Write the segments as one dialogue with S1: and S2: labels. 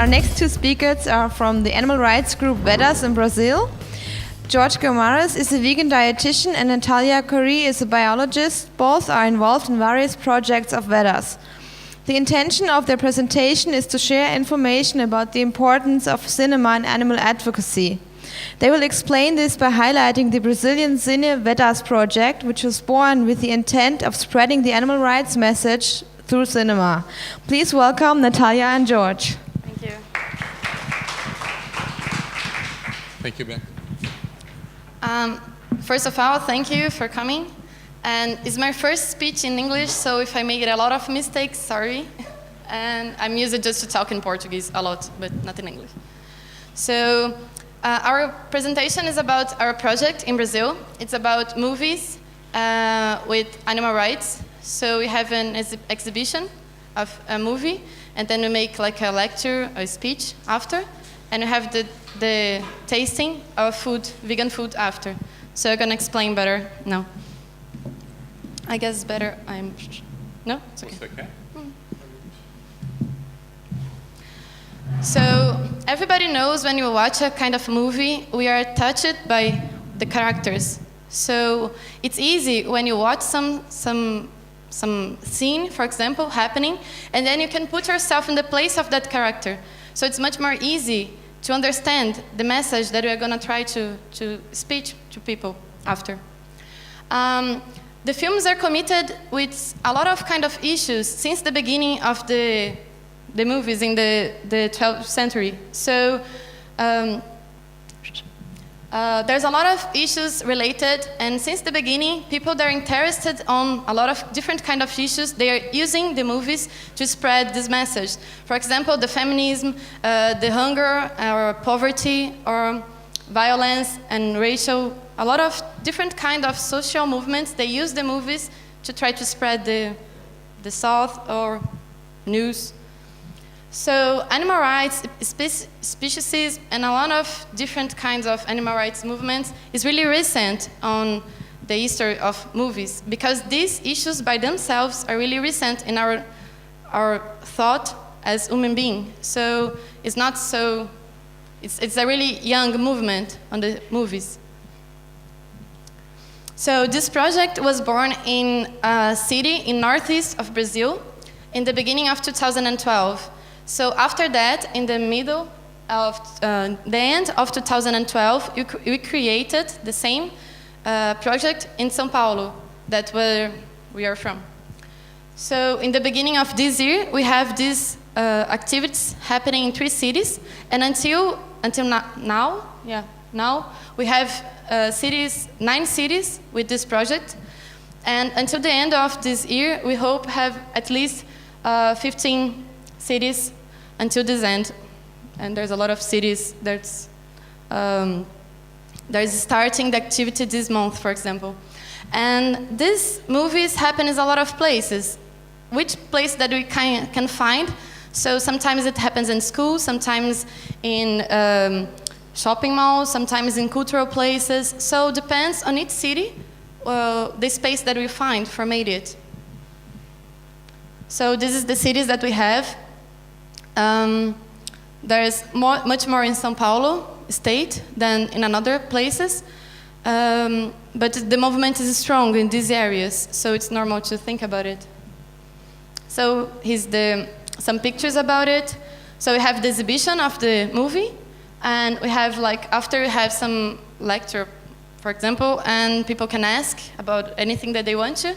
S1: Our next two speakers are from the animal rights group VEDDAS in Brazil. George Guimaraes is a vegan dietitian and Nathalia Cury is a biologist. Both are involved in various projects of VEDDAS. The intention of their presentation is to share information about the importance of cinema and animal advocacy. They will explain this by highlighting the Brazilian Cine VEDDAS project, which was born with the intent of spreading the animal rights message through cinema. Please welcome Nathalia and George.
S2: Thank you.
S3: Thank you, Ben.
S2: First of all, thank you for coming. And it's my first speech in English, so if I make a lot of mistakes, sorry. And I'm used just to talk in Portuguese a lot, but not in English. So our presentation is about our project in Brazil. It's about movies with animal rights. So we have an exhibition of a movie, and then we make like a lecture, a speech after, and we have the tasting of food, vegan food after. So I'm gonna explain better now. I guess it's better. No, it's okay.
S3: It's okay.
S2: So everybody knows when you watch a kind of movie, we are touched by the characters. So it's easy when you watch some scene, for example, happening, and then you can put yourself in the place of that character. So it's much more easy to understand the message that we are going to try to speak to people after. The films are committed with a lot of kind of issues since the beginning of the movies in the 12th century. So there's a lot of issues related, and since the beginning, people that are interested on a lot of different kind of issues, they are using the movies to spread this message. For example, the feminism, the hunger, or poverty, or violence and racial, a lot of different kind of social movements, they use the movies to try to spread the thought or news. So animal rights, species, and a lot of different kinds of animal rights movements is really recent on the history of movies, because these issues by themselves are really recent in our thought as human beings. So it's not so, it's a really young movement on the movies. So this project was born in a city in northeast of Brazil in the beginning of 2012. So after that, in the middle of the end of 2012, we created the same project in São Paulo, that's where we are from. So in the beginning of this year, we have these activities happening in 3 cities, and until now we have 9 cities with this project, and until the end of this year, we hope have at least 15 cities until this end, and there's a lot of cities that's starting the activity this month, for example. And these movies happen in a lot of places. Which place that we can find? So sometimes it happens in schools, sometimes in shopping malls, sometimes in cultural places. So it depends on each city, the space that we find for made it. So this is the cities that we have. There's much more in São Paulo state than in other places, but the movement is strong in these areas, so it's normal to think about it. So here's some pictures about it. So we have the exhibition of the movie, and we have after we have some lecture, for example, and people can ask about anything that they want to,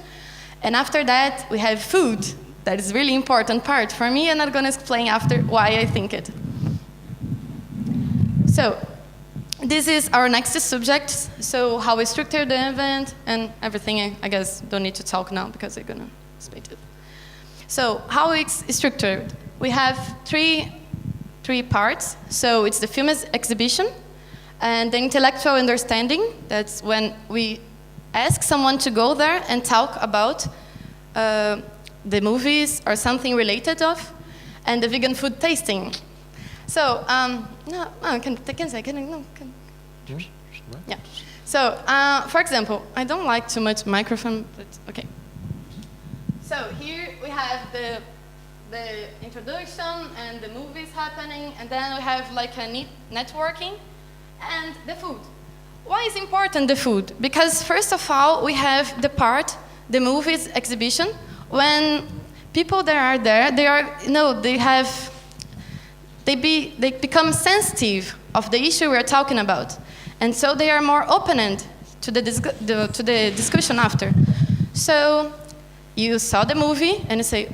S2: and after that we have food. That is a really important part for me, and I'm going to explain after why I think it. So, this is our next subject. So, how we structure the event and everything. I guess don't need to talk now because I'm going to explain it. So, how it's structured? We have three parts. So, it's the film exhibition and the intellectual understanding. That's when we ask someone to go there and talk about the movies or something related of, and the vegan food tasting. So, yeah. So, for example, I don't like too much microphone, but okay. So here we have the introduction and the movies happening, and then we have like a neat networking and the food. Why is important the food? Because first of all, we have the movies exhibition. When people that are there, they become sensitive of the issue we are talking about, and so they are more open to the discussion after. So you saw the movie and you say,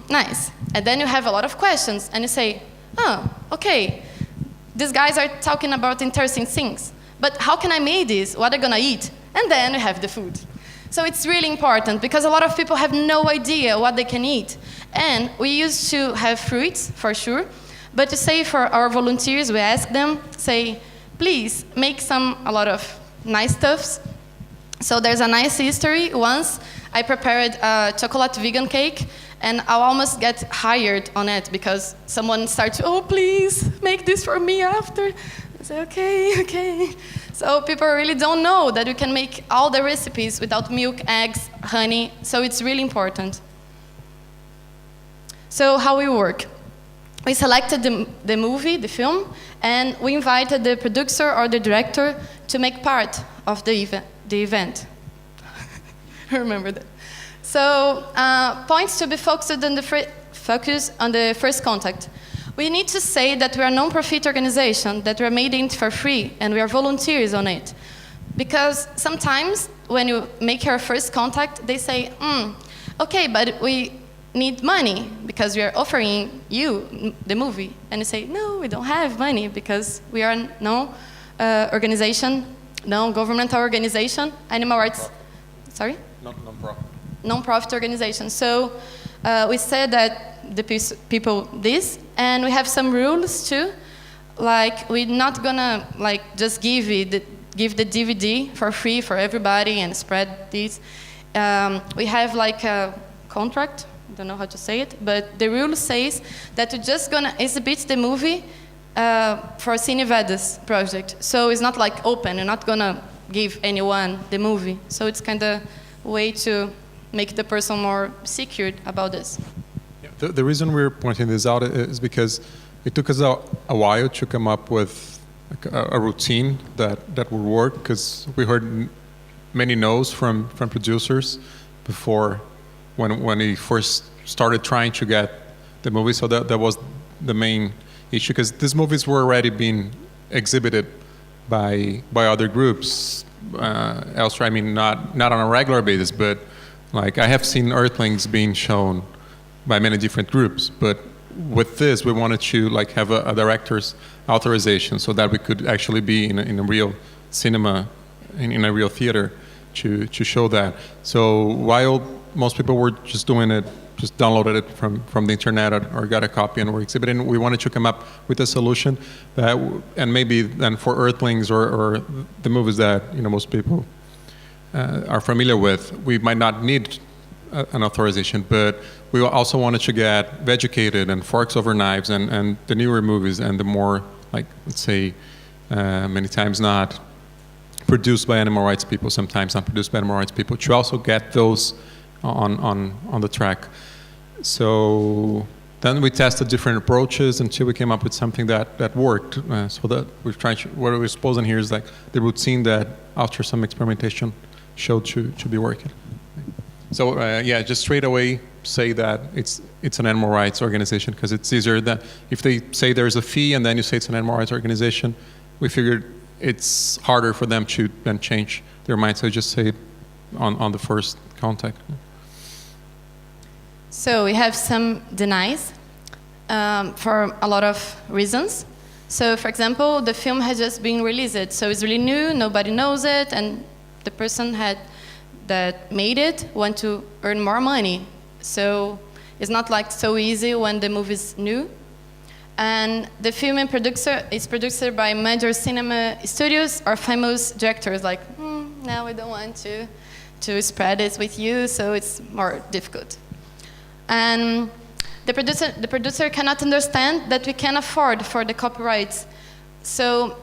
S2: nice. And then you have a lot of questions and you say, oh, okay, these guys are talking about interesting things, but how can I make this? What are they gonna eat? And then you have the food. So it's really important because a lot of people have no idea what they can eat. And we used to have fruits, for sure, but to say for our volunteers, we ask them, say, please make a lot of nice stuffs. So there's a nice history. Once I prepared a chocolate vegan cake, and I almost get hired on it because someone started, oh, please make this for me after. I say, okay. So people really don't know that you can make all the recipes without milk, eggs, honey. So it's really important. So how we work? We selected the movie, the film, and we invited the producer or the director to make part of the event. I remember that. So points to be focused on the first contact. We need to say that we are a non-profit organization, that we are made it for free, and we are volunteers on it. Because sometimes when you make your first contact, they say, okay, but we need money because we are offering you the movie. And you say, no, we don't have money because we are non-governmental organization, animal rights. Sorry?
S3: Non-profit.
S2: Non-profit organization. So we said that the people this, and we have some rules too. Like we're not gonna just give the DVD for free for everybody and spread this. We have like a contract. I don't know how to say it, but the rule says that we're just gonna exhibit the movie for Cine VEDDAS project. So it's not like open. You're not gonna give anyone the movie. So it's kind of a way to make the person more secure about this.
S3: Yeah, the reason we're pointing this out is because it took us a while to come up with a routine that would work, because we heard many no's from producers before when we first started trying to get the movie. So that was the main issue, because these movies were already being exhibited by other groups elsewhere. I mean, not on a regular basis, but like I have seen Earthlings being shown by many different groups. But with this, we wanted to have a director's authorization so that we could actually be in a real cinema, in a real theater to show that. So while most people were just doing it, just downloaded it from the internet or got a copy and were exhibiting, we wanted to come up with a solution that, and maybe then for Earthlings or the movies that most people are familiar with, we might not need an authorization, but we also wanted to get Vegucated and Forks Over Knives and the newer movies and the more, let's say, many times not produced by animal rights people, sometimes not produced by animal rights people, to also get those on the track. So then we tested different approaches until we came up with something that worked. So that we're trying to, what we're supposing here is the routine that after some experimentation showed to be working. So yeah, just straight away say that it's an animal rights organization, because it's easier that if they say there's a fee and then you say it's an animal rights organization, we figured it's harder for them to then change their mind. So just say it on the first contact.
S2: So we have some denies for a lot of reasons. So for example, the film has just been released, so it's really new, nobody knows it, and the person that made it want to earn more money. So it's not so easy when the movie is new. And the film and producer is produced by major cinema studios or famous directors no, we don't want to spread it with you, so it's more difficult. And the producer cannot understand that we can afford for the copyrights. So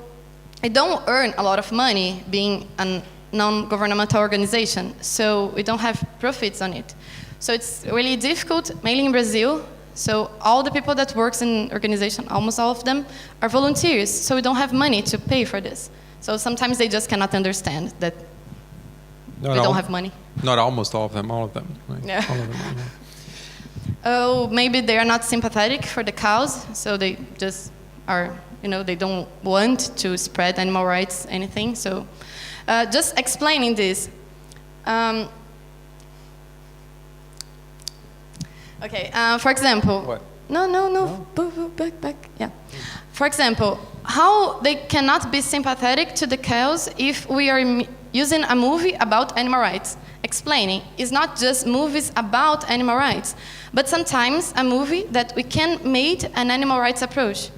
S2: we don't earn a lot of money being a non-governmental organization, so we don't have profits on it. So it's really difficult, mainly in Brazil, So all the people that works in organization, almost all of them, are volunteers. So we don't have money to pay for this. So sometimes they just cannot understand that we don't have money.
S3: Not almost all of them, all of them. Right?
S2: Yeah.
S3: All of them, yeah.
S2: Oh, maybe they are not sympathetic for the cows, so they just are, they don't want to spread animal rights, anything. So just explaining this. Okay, for example.
S3: What?
S2: No. Back. Yeah. For example, how they cannot be sympathetic to the cows if we are using a movie about animal rights. Explaining is not just movies about animal rights, but sometimes a movie that we can make an animal rights approach.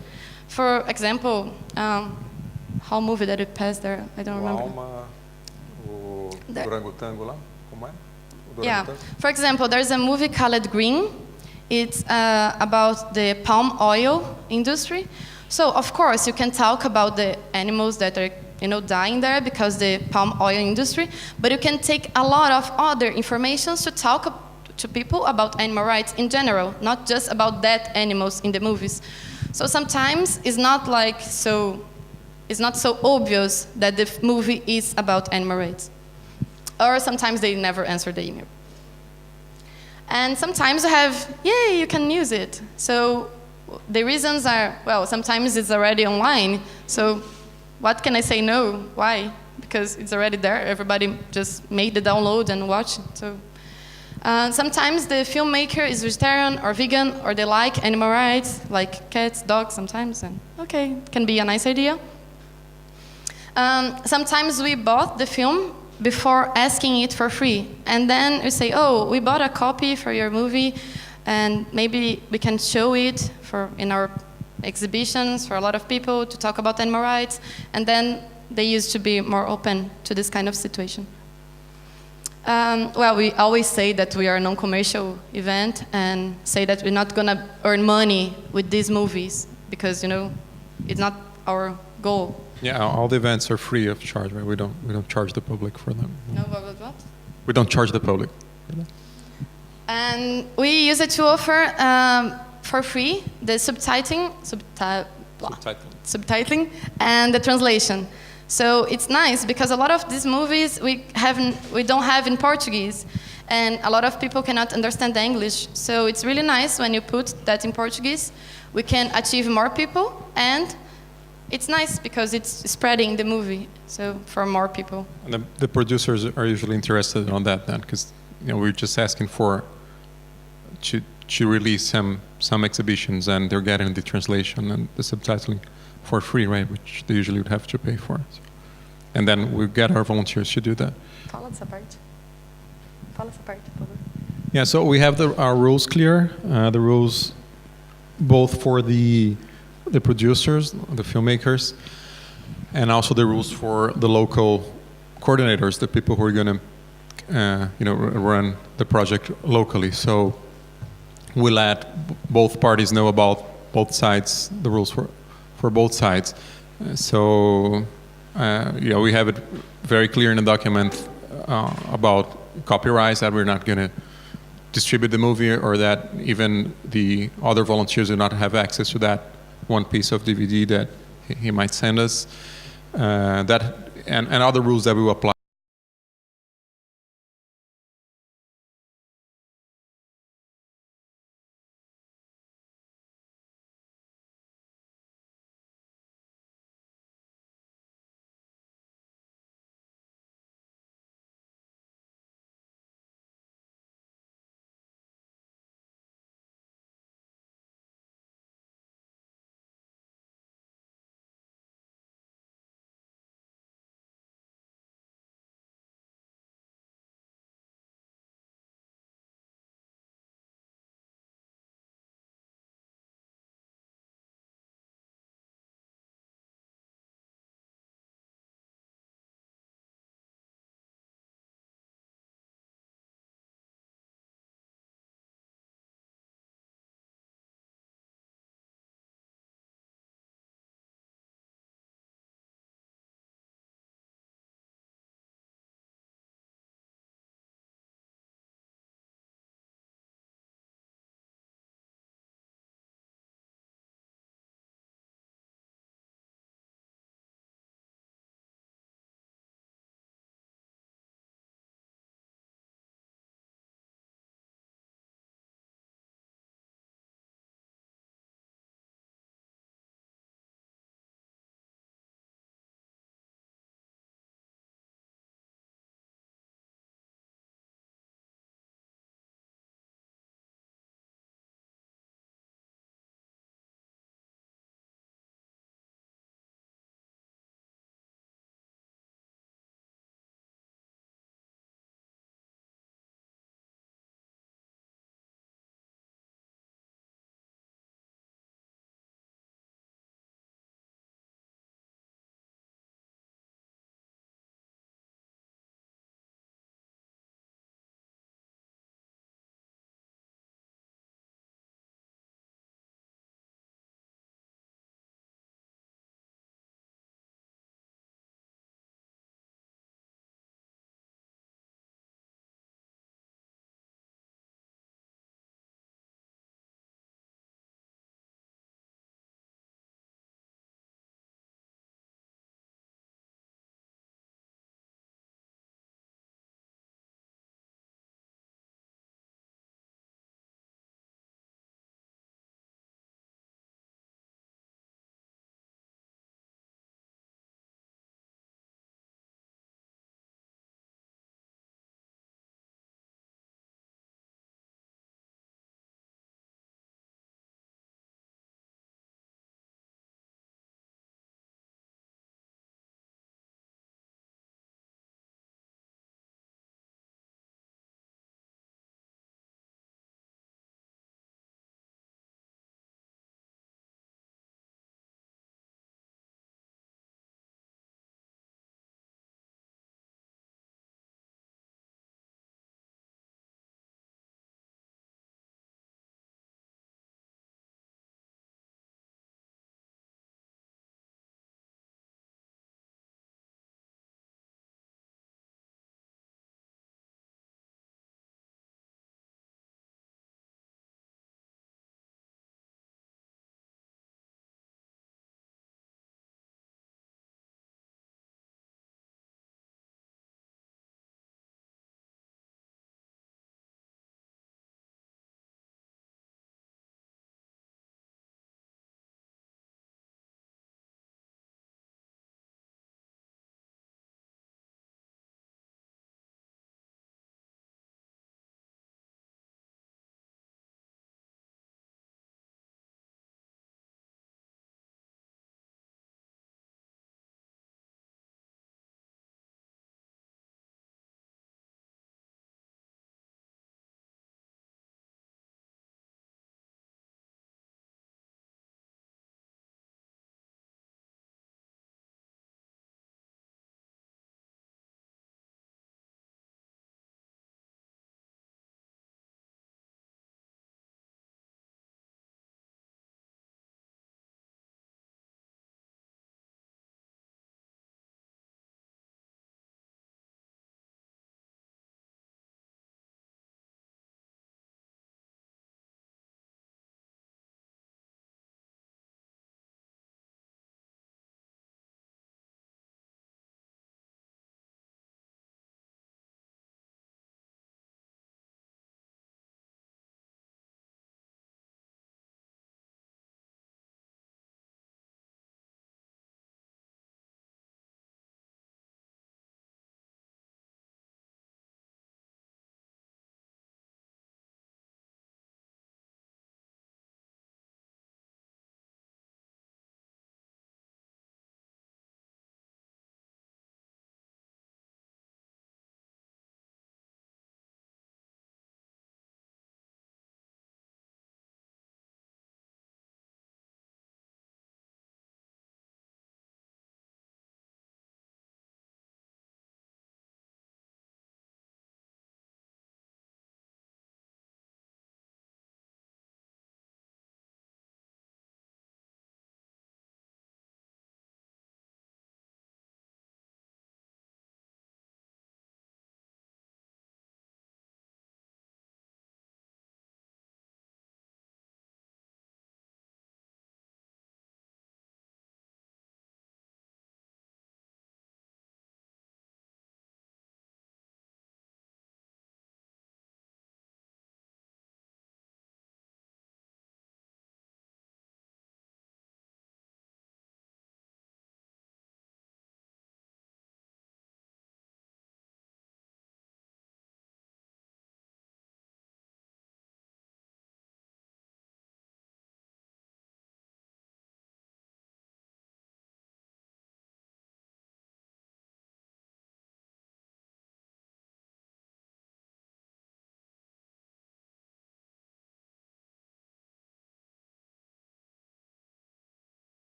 S2: For example, how movie that it passed there? I don't remember.
S3: Orangotango lá? Como é?
S2: Yeah. For example, there's a movie called Green. It's about the palm oil industry. So of course you can talk about the animals that are dying there because the palm oil industry, but you can take a lot of other information to talk to people about animal rights in general, not just about dead animals in the movies. So sometimes it's not so obvious that the movie is about animal rights. Or sometimes they never answer the email. And sometimes you can use it. So the reasons are, sometimes it's already online. So what can I say no? Why? Because it's already there. Everybody just made the download and watch it. So sometimes the filmmaker is vegetarian or vegan, or they like animal rights, like cats, dogs sometimes. And okay, it can be a nice idea. Sometimes we bought the film before asking it for free. And then we say, oh, we bought a copy for your movie, and maybe we can show it in our exhibitions for a lot of people to talk about animal rights. And then they used to be more open to this kind of situation. We always say that we are a non-commercial event and say that we're not going to earn money with these movies because, it's not our goal.
S3: Yeah, all the events are free of charge, right? We don't charge the public for them.
S2: No, what?
S3: We don't charge the public.
S2: And we use it to offer for free the subtitling and the translation. So it's nice because a lot of these movies we don't have in Portuguese, and a lot of people cannot understand the English. So it's really nice when you put that in Portuguese. We can achieve more people, and it's nice because it's spreading the movie, so for more people.
S3: And the producers are usually interested on that then, because we're just asking to release some exhibitions, and they're getting the translation and the subtitling for free, right? Which they usually would have to pay for. So. And then we get our volunteers to do that.
S2: Fala essa parte, por favor.
S3: Yeah, so we have our rules clear. The rules both for the producers, the filmmakers, and also the rules for the local coordinators, the people who are going to, run the project locally. So we let both parties know about both sides, the rules for both sides. So we have it very clear in the document about copyrights, that we're not going to distribute the movie, or that even the other volunteers do not have access to that one piece of DVD that he might send us, and other rules that we will apply.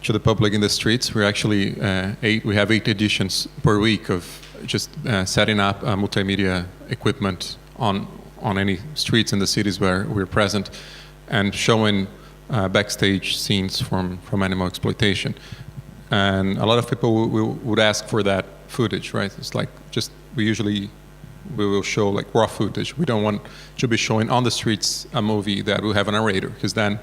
S3: to the public in the streets. We're actually we have 8 editions per week of just setting up multimedia equipment on any streets in the cities where we're present, and showing backstage scenes from animal exploitation. And a lot of people would ask for that footage, right? It's like we will show like raw footage. We don't want to be showing on the streets a movie that will have a narrator, because then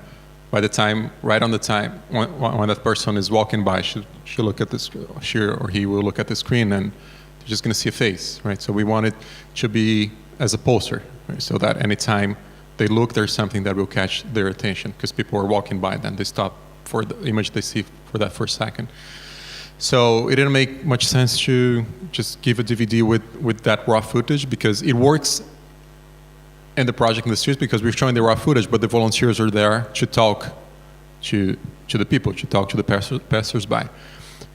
S3: by the time, right on the time, when that person is walking by, she'll look at this, she or he will look at the screen, and they're just going to see a face, right? So we want it to be as a poster, right? So that anytime they look, there's something that will catch their attention, because people are walking by, then they stop for the image they see for that first second. So it didn't make much sense to just give a DVD with that raw footage, because it works in the project in the streets because we're showing the raw footage, but the volunteers are there to talk to the people, to talk to the passers-by.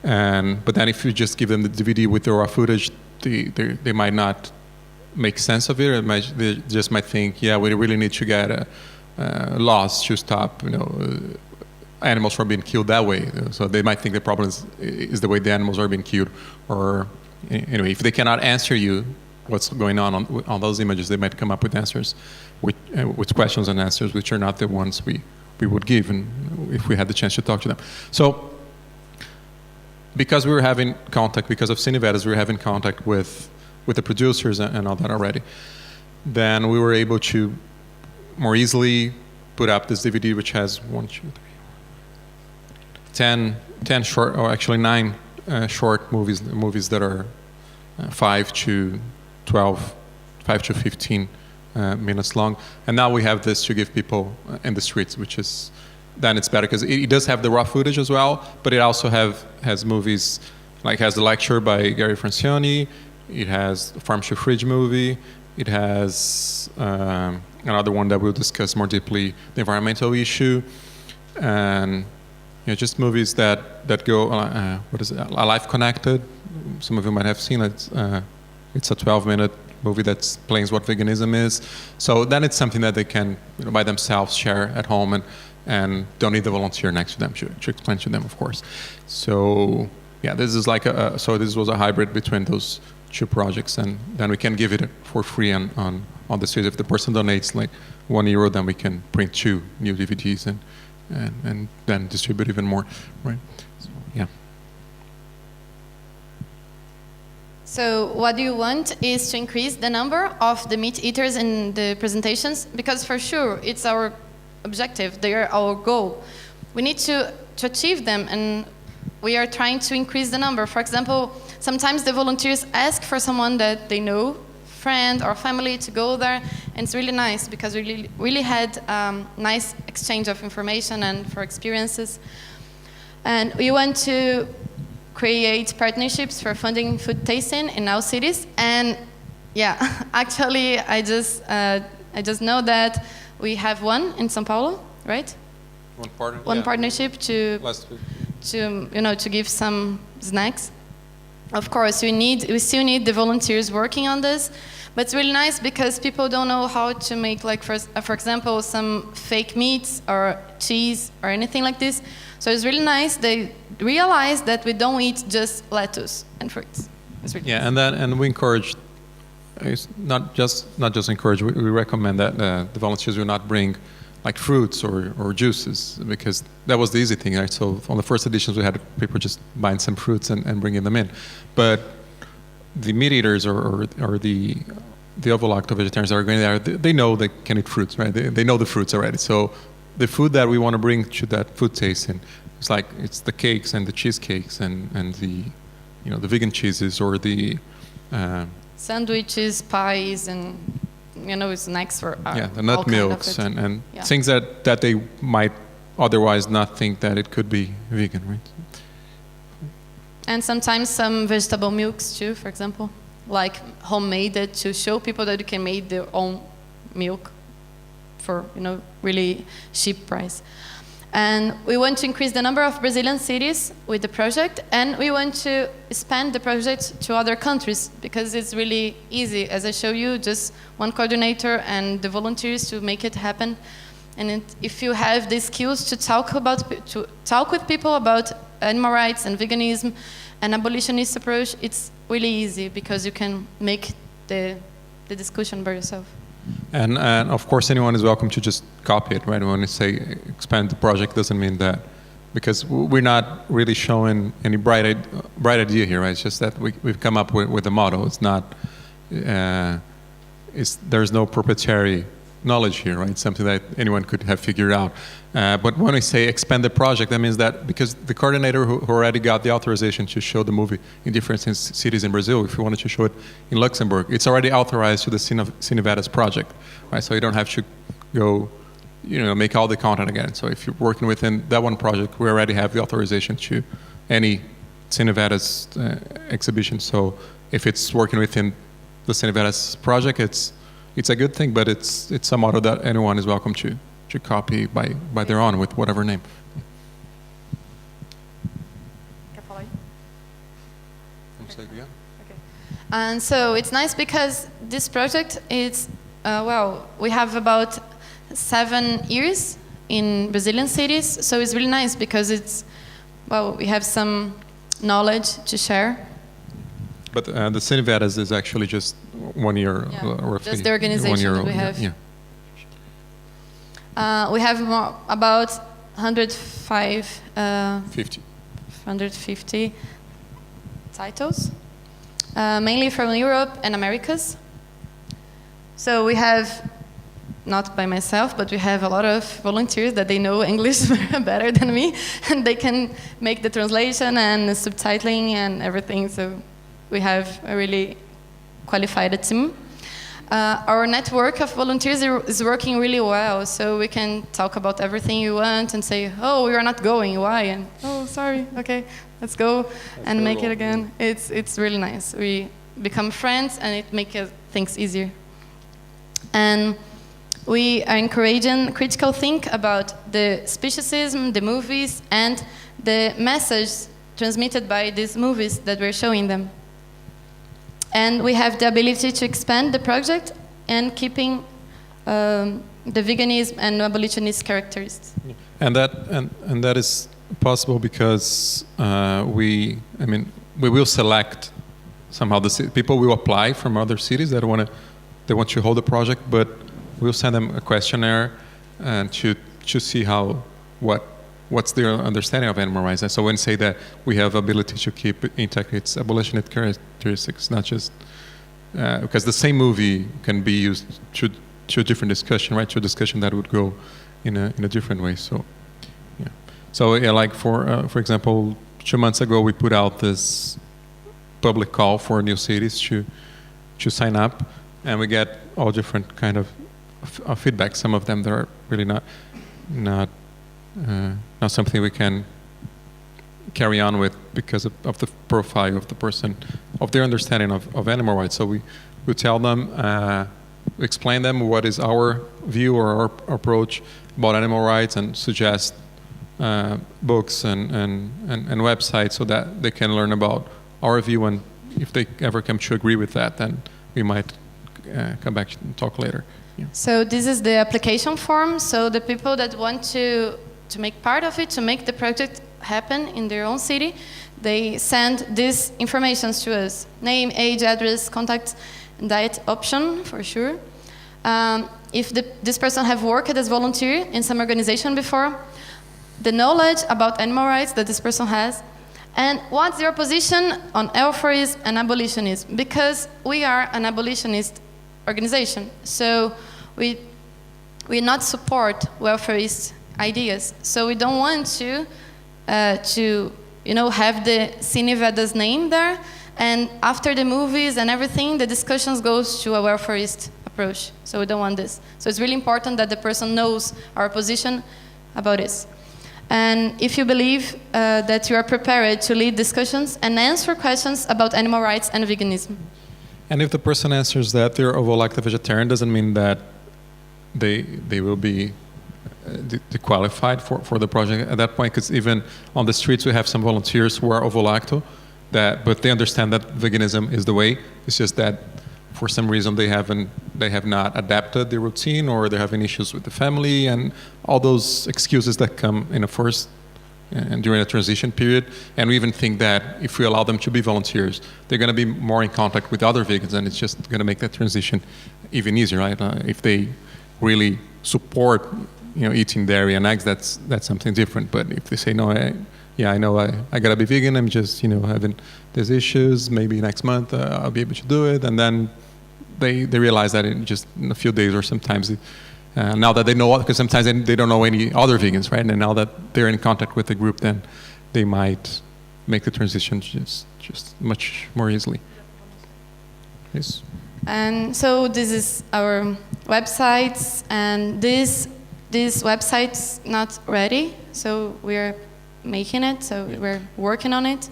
S3: But then if you just give them the DVD with the raw footage, they might not make sense of it. They just might think, yeah, we really need to get laws to stop, animals from being killed that way. So they might think the problem is the way the animals are being killed. Or anyway, if they cannot answer you what's going on those images, they might come up with answers, with questions and answers, which are not the ones we would give, and if we had the chance to talk to them. So because we were having contact, because of Cine VEDDAS, we were having contact with the producers and all that already, then we were able to more easily put up this DVD, which has 10 short, or actually 9 short movies that are 5 to 12, 5 to 15 minutes long. And now we have this to give people in the streets, which is, then it's better because it does have the raw footage as well, but it also has movies, like has the lecture by Gary Francione, it has the Farm to Fridge movie, it has another one that we'll discuss more deeply, the environmental issue, and just movies that go, what is it, Alive Connected. Some of you might have seen it. It's a 12-minute movie that explains what veganism is. So then it's something that they can, by themselves share at home, and don't need the volunteer next to them to explain to them, of course. So yeah, this is like so this was a hybrid between those 2 projects, and then we can give it for free on the street. If the person donates like €1, then we can print 2 new DVDs and then distribute even more, right? So, yeah.
S2: So what you want is to increase the number of the meat eaters in the presentations, because for sure it's our objective, they are our goal. We need to achieve them, and we are trying to increase the number. For example, sometimes the volunteers ask for someone that they know, friend or family, to go there, and it's really nice because we really had nice exchange of information and for experiences. And we want to create partnerships for funding food tasting in our cities. And yeah, actually, I just know that we have one in São Paulo, right? One partnership to give some snacks. Of course, we still need the volunteers working on this, but it's really nice because people don't know how to make, like, for example, some fake meats or cheese or anything like this. So it's really nice. They realize that we don't eat just lettuce and fruits. It's really nice.
S3: And we encourage, it's not just encourage. We recommend that the volunteers will not bring like fruits or juices, because that was the easy thing, right? So on the first editions we had people just buying some fruits and bringing them in, but the meat eaters or the ovo-lacto vegetarians that are going there, they know they can eat fruits, right? They know the fruits already. So the food that we want to bring to that food tasting, it's the cakes and the cheesecakes and the the vegan cheeses, or the
S2: sandwiches, pies, and snacks for
S3: the nut milks and things that they might otherwise not think that it could be vegan, right?
S2: And sometimes some vegetable milks too, for example, like homemade, to show people that you can make their own milk for really cheap price. And we want to increase the number of Brazilian cities with the project, and we want to expand the project to other countries, because it's really easy, as I show you, just one coordinator and the volunteers to make it happen. And if you have the skills to talk with people about animal rights and veganism and abolitionist approach, it's really easy because you can make the discussion by yourself.
S3: And of course, anyone is welcome to just copy it, right? When we say expand the project, doesn't mean that, because we're not really showing any bright idea here, right? It's just that we've come up with a model. It's not, there's no proprietary knowledge here, right? It's something that anyone could have figured out. But when we say expand the project, that means that because the coordinator who already got the authorization to show the movie in different cities in Brazil, if you wanted to show it in Luxembourg, it's already authorized to the Cine VEDDAS project, right? So you don't have to go, make all the content again. So if you're working within that one project, we already have the authorization to any Cine VEDDAS exhibition. So if it's working within the Cine VEDDAS project, it's a good thing, but it's a model that anyone is welcome to copy by their own with whatever name.
S2: And so it's nice because this project is, we have about 7 years in Brazilian cities, so it's really nice because we have some knowledge to share.
S3: But the Cine VEDDAS is actually just 1 year, roughly.
S2: Just the organization that we have.
S3: Yeah.
S2: We have about 150 titles, mainly from Europe and Americas. So we have, not by myself, but we have a lot of volunteers that they know English better than me, and they can make the translation and the subtitling and everything. So we have a really qualified team. Our network of volunteers is working really well, so we can talk about everything you want and say, oh, we are not going, why? And, oh, sorry, okay, let's go and make it again. It's really nice. We become friends and it makes things easier. And we are encouraging critical think about the speciesism, the movies, and the message transmitted by these movies that we're showing them. And we have the ability to expand the project and keeping the veganism and abolitionist characteristics.
S3: And that is possible because we will select somehow the people will apply from other cities that want to hold the project, but we'll send them a questionnaire and to see what's their understanding of animal rights. And so when say that we have ability to keep intact its abolitionist characteristics, not just because the same movie can be used to a different discussion, right? To a discussion that would go in a different way. So, yeah. So yeah, like for example, 2 months ago we put out this public call for new cities to sign up, and we get all different kind of feedback. Some of them that are really not something we can carry on with because of the profile of the person, of their understanding of animal rights. So we tell them, explain them what is our view or our approach about animal rights, and suggest books and websites so that they can learn about our view. And if they ever come to agree with that, then we might come back and talk later. Yeah. So
S2: this is the application form. So the people that want to make part of it, to make the project happen in their own city, they send these informations to us: name, age, address, contact, diet option for sure. If this person have worked as volunteer in some organization before, the knowledge about animal rights that this person has, and what's your position on welfareism and abolitionism, because we are an abolitionist organization, so we not support welfareist ideas. So we don't want to have the Cine VEDDAS name there, and after the movies and everything, the discussions goes to a welfareist approach. So we don't want this. So it's really important that the person knows our position about this. And if you believe that you are prepared to lead discussions and answer questions about animal rights and veganism.
S3: And if the person answers that they're ovo-lacto vegetarian, doesn't mean that they will be qualified for the project at that point, because even on the streets we have some volunteers who are ovo-lacto, but they understand that veganism is the way. It's just that for some reason they have not adapted the routine, or they're having issues with the family, and all those excuses that come in a first and during a transition period. And we even think that if we allow them to be volunteers, they're going to be more in contact with other vegans, and it's just going to make that transition even easier, right? If they really support, eating dairy and eggs, that's something different. But if they say, no, I know I got to be vegan, I'm just, having these issues, maybe next month I'll be able to do it, and then they realize that in just in a few days, or sometimes now that they know, because sometimes they don't know any other vegans, right? And now that they're in contact with the group, then they might make the transition just much more easily. Yes.
S2: And so this is our websites, and this website's not ready, so we're making it, so we're working on it.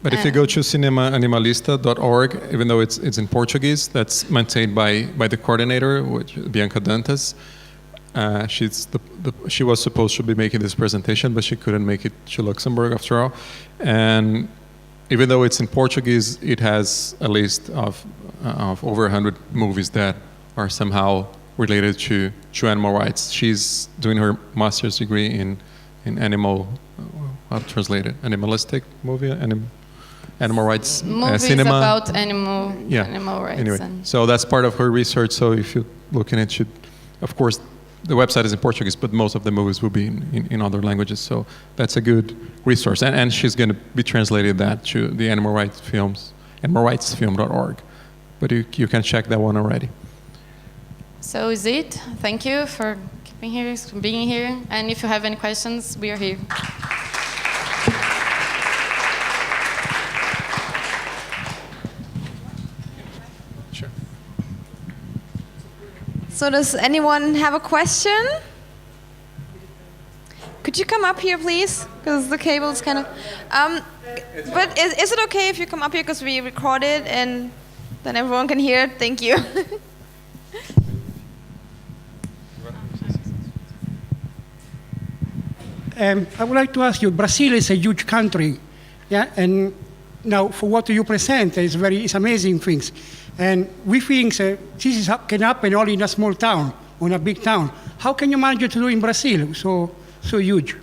S3: But if you go to cinemaanimalista.org, even though it's in Portuguese, that's maintained by the coordinator, which is Bianca Dantas. She was supposed to be making this presentation, but she couldn't make it to Luxembourg after all. And even though it's in Portuguese, it has a list of over 100 movies that are somehow related to animal rights. She's doing her master's degree in animal, how to translate it? Animalistic movie? Animal rights,
S2: movies
S3: cinema.
S2: About animal rights.
S3: Anyway, so that's part of her research. So if you're looking at it, of course, the website is in Portuguese, but most of the movies will be in other languages. So that's a good resource. And she's going to be translating that to the animal rights films, animalrightsfilm.org. But you can check that one already.
S2: So is it. Thank you for being here. And if you have any questions, we are here.
S3: Sure.
S1: So does anyone have a question? Could you come up here, please? Because the cable is kind of... but is it okay if you come up here, because we record it and then everyone can hear it? Thank you.
S4: I would like to ask you, Brazil is a huge country, yeah, and now for what you present, it's amazing things. And we think this can happen only in a small town, or in a big town. How can you manage to do in Brazil, so huge?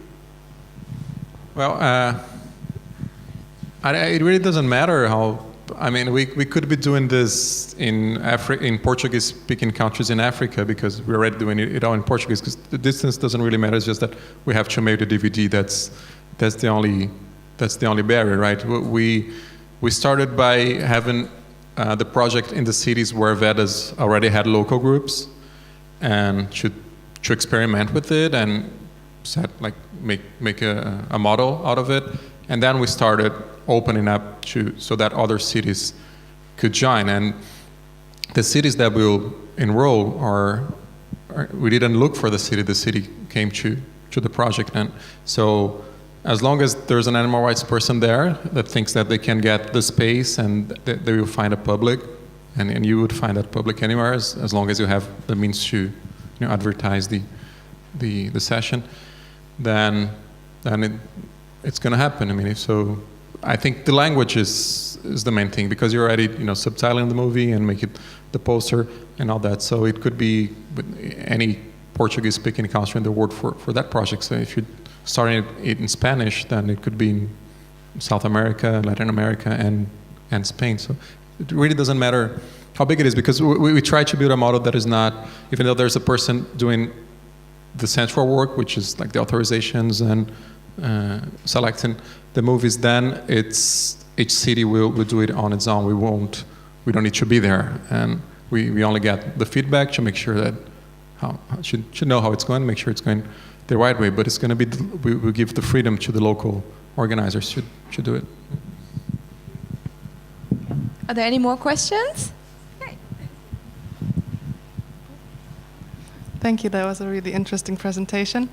S3: Well, it really doesn't matter how. I mean, we could be doing this in Portuguese-speaking countries in Africa, because we're already doing it all in Portuguese. Because the distance doesn't really matter. It's just that we have to make the DVD. That's the only barrier, right? We started by having the project in the cities where VEDDAS already had local groups, and to experiment with it and make a model out of it. And then we started opening up so that other cities could join. And the cities that will enroll we didn't look for the city came to the project. And so as long as there's an animal rights person there that thinks that they can get the space, and they will find a public, and you would find that public anywhere, as long as you have the means to advertise the session, then it's going to happen. I mean, so I think the language is the main thing, because you're already subtitling the movie and make it the poster and all that. So it could be any Portuguese-speaking country in the world for that project. So if you're starting it in Spanish, then it could be in South America, Latin America, and Spain. So it really doesn't matter how big it is, because we try to build a model that is not, even though there's a person doing the central work, which is like the authorizations and selecting the movies, then each city will do it on its own. We don't need to be there, and we only get the feedback to make sure that should know how it's going, make sure it's going the right way. But it's going to be we give the freedom to the local organizers to do it.
S1: Are there any more questions?
S5: Thank you. That was a really interesting presentation.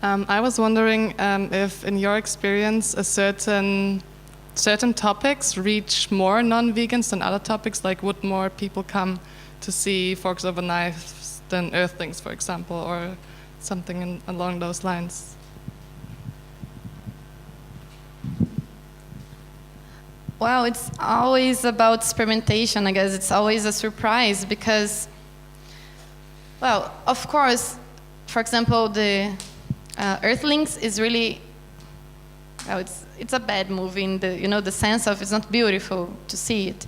S5: I was wondering if, in your experience, certain topics reach more non-vegans than other topics. Like, would more people come to see Forks Over Knives than Earthlings, for example, or something along those lines?
S2: Well, it's always about experimentation, I guess. It's always a surprise because, well, of course, for example, the Earthlings is really, well, it's a bad movie in the, the sense of it's not beautiful to see it.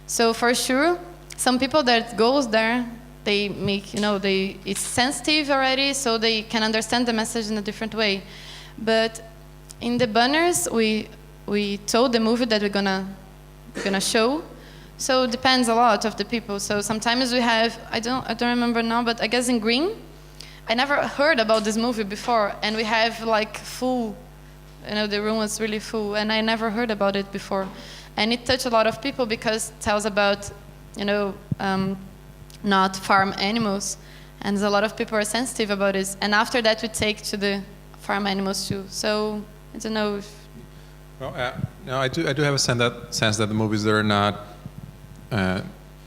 S2: So for sure, some people that goes there, they make, it's sensitive already, so they can understand the message in a different way. But in the banners, we told the movie that we're gonna show. So it depends a lot of the people. So sometimes we have, I don't remember now, but I guess in green, I never heard about this movie before, and we have like full, the room was really full, and I never heard about it before. And it touched a lot of people because it tells about, not farm animals, and a lot of people are sensitive about it. And after that, we take to the farm animals too. So I don't know if.
S3: Well, no, I do have a sense that the movies that are not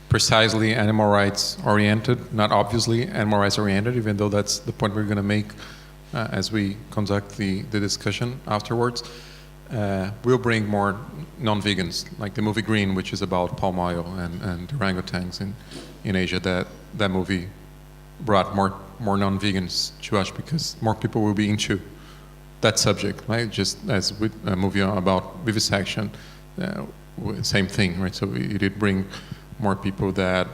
S3: precisely animal rights oriented, not obviously animal rights oriented, even though that's the point we're going to make as we conduct the discussion afterwards. We'll bring more non-vegans, like the movie Green, which is about palm oil and orangutans in Asia. That movie brought more non-vegans to us because more people will be into that subject, right? Just as with a movie about vivisection, same thing, right? So it did bring more people that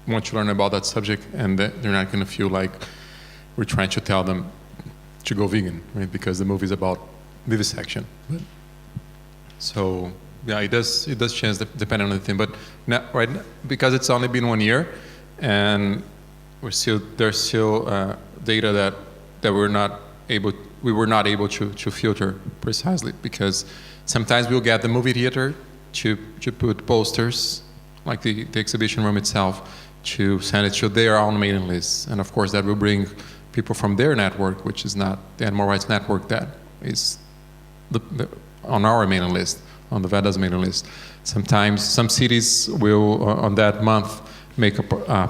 S3: want to learn about that subject, and that they're not going to feel like we're trying to tell them to go vegan, right? Because the movie is about vivisection. So yeah, it does change depending on the thing. But now, right, because it's only been 1 year, and there's still data that we were not able to filter precisely, because sometimes we'll get the movie theater to put posters, like the exhibition room itself, to send it to their own mailing list, and of course that will bring people from their network, which is not the Animal Rights Network, that is on our mailing list, on the VEDDAS mailing list. Sometimes some cities will, on that month, make a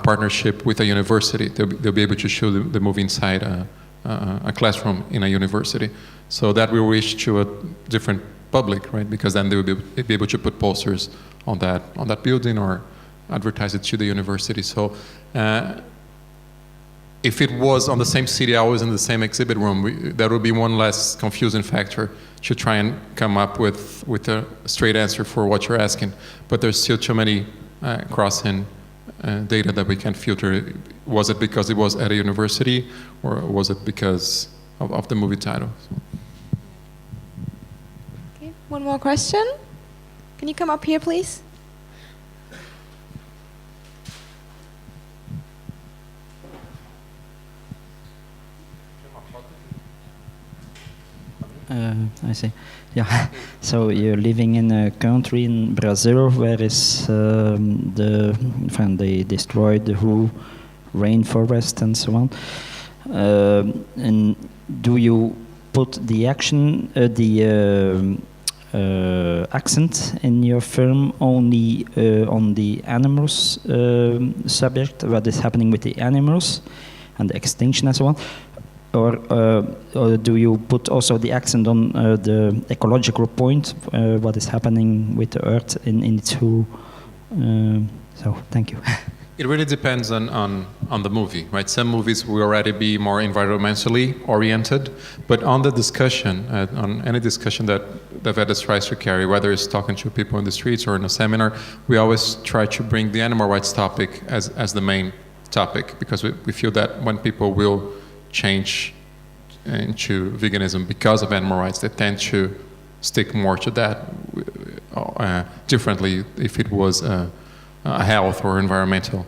S3: partnership with a university. They'll be able to show the movie inside a classroom in a university. So that will reach to a different public, right? Because then they will be able to put posters on that building or advertise it to the university. So if it was on the same city, always in the same exhibit room, that would be one less confusing factor to try and come up with a straight answer for what you're asking. But there's still too many crossing data that we can filter. Was it because it was at a university, or was it because of the movie title?
S1: Okay, one more question. Can you come up here, please?
S6: I see. Yeah. So you're living in a country in Brazil where they destroyed the whole rainforest and so on. And do you put the accent in your film only on the animals subject, what is happening with the animals and the extinction and so on? Or do you put also the accent on the ecological point, what is happening with the earth in its whole? So, thank you.
S3: It really depends on the movie, right? Some movies will already be more environmentally oriented, but on the discussion, on any discussion that VEDDAS tries to carry, whether it's talking to people in the streets or in a seminar, we always try to bring the animal rights topic as the main topic, because we feel that when people will change into veganism because of animal rights, they tend to stick more to that differently if it was a health or environmental,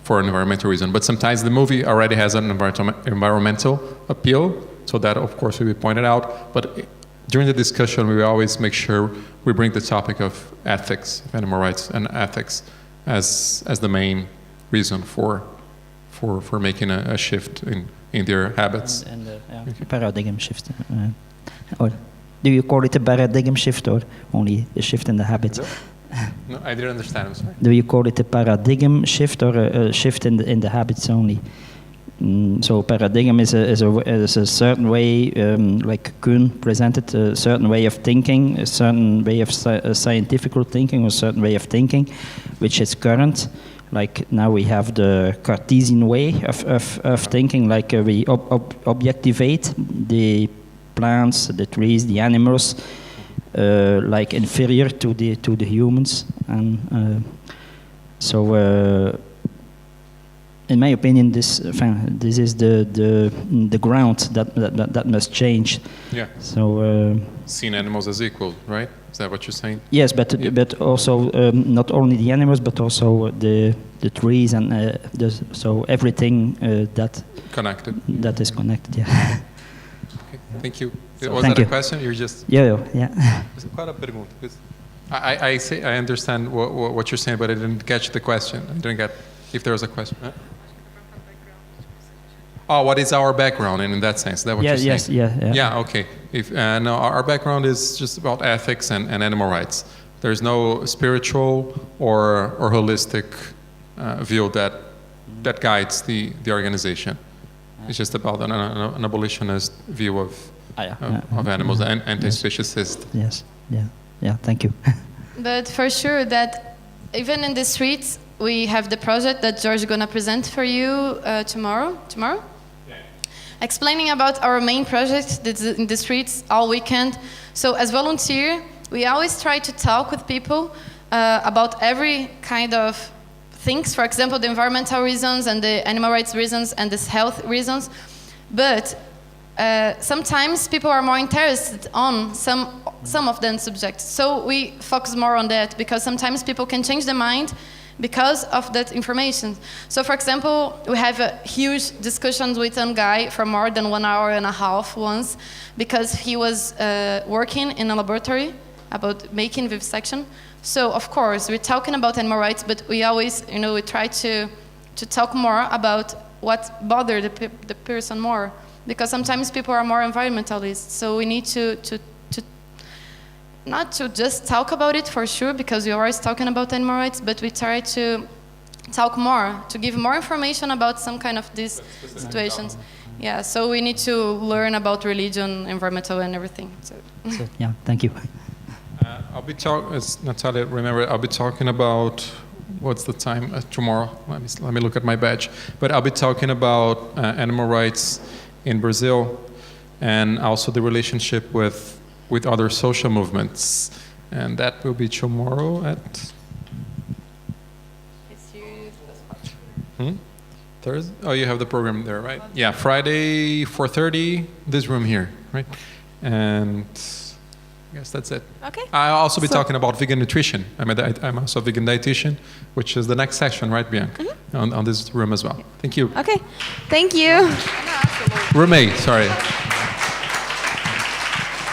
S3: for an environmental reason. But sometimes the movie already has an environmental appeal, so that of course will be pointed out. But during the discussion, we always make sure we bring the topic of ethics, of animal rights and ethics, as the main reason for making a shift in their habits.
S6: And paradigm shift. Or do you call it a paradigm shift or only a shift in the habits?
S3: No, I didn't understand. I'm sorry.
S6: Do you call it a paradigm shift or a shift in the habits only? So paradigm is a certain way, like Kuhn presented, a certain way of thinking, a certain way of scientific thinking, or a certain way of thinking, which is current. Like now we have the Cartesian way of thinking, like we objectivate the plants, the trees, the animals, like inferior to the humans, and so. In my opinion, this is the ground that must change.
S3: Yeah.
S6: So
S3: seeing animals as equal, right? Is that what you're saying?
S6: yes, but also not only the animals, but also the trees and so everything that
S3: Connected.
S6: that is connected. Yeah.
S3: Okay. Thank you. Was
S6: Thank
S3: that
S6: you.
S3: a question? You're just.
S6: Yeah.
S3: Qual a pergunta? I understand what you're saying, but I didn't catch the question. I didn't get if there was a question. Huh? Oh, what is our background in that sense? Is that what you're saying?
S6: Yes. Yeah.
S3: Yeah, okay. No, our background is just about ethics and animal rights. There's no spiritual or holistic view that guides the organization. It's just about an abolitionist view of animals, and anti-speciesist.
S6: Yes. Yeah. Thank you.
S2: But for sure that even in the streets, we have the project that George is going to present for you tomorrow. Yeah. Explaining about our main project that's in the streets all weekend. So as volunteer, we always try to talk with people about every kind of things. For example, the environmental reasons and the animal rights reasons and the health reasons. But sometimes people are more interested on some of them subjects. So we focus more on that because sometimes people can change their mind because of that information. So for example, we have a huge discussions with one guy for more than 1 hour and a half once because he was working in a laboratory about making vivisection. So of course, we're talking about animal rights, but we always, we try to talk more about what bothers the person more, because sometimes people are more environmentalists. So we need to not to just talk about it for sure, because we're always talking about animal rights, but we try to talk more, to give more information about some kind of these situations. Yeah, so we need to learn about religion, environmental, and everything. So
S6: yeah, thank you.
S3: I'll be talking, as Nathalia, remember, I'll be talking about, what's the time, tomorrow, let me look at my badge, but I'll be talking about animal rights in Brazil, and also the relationship with other social movements, and that will be tomorrow at Thursday. Oh, you have the program there, right? Yeah, Friday 4:30, this room here, right? And I guess that's it.
S1: Okay.
S3: I'll also be talking about vegan nutrition. I'm also a vegan dietitian, which is the next session, right, Bianca? On this room as well. Thank you.
S1: Okay. Thank you.
S3: Roommate, sorry.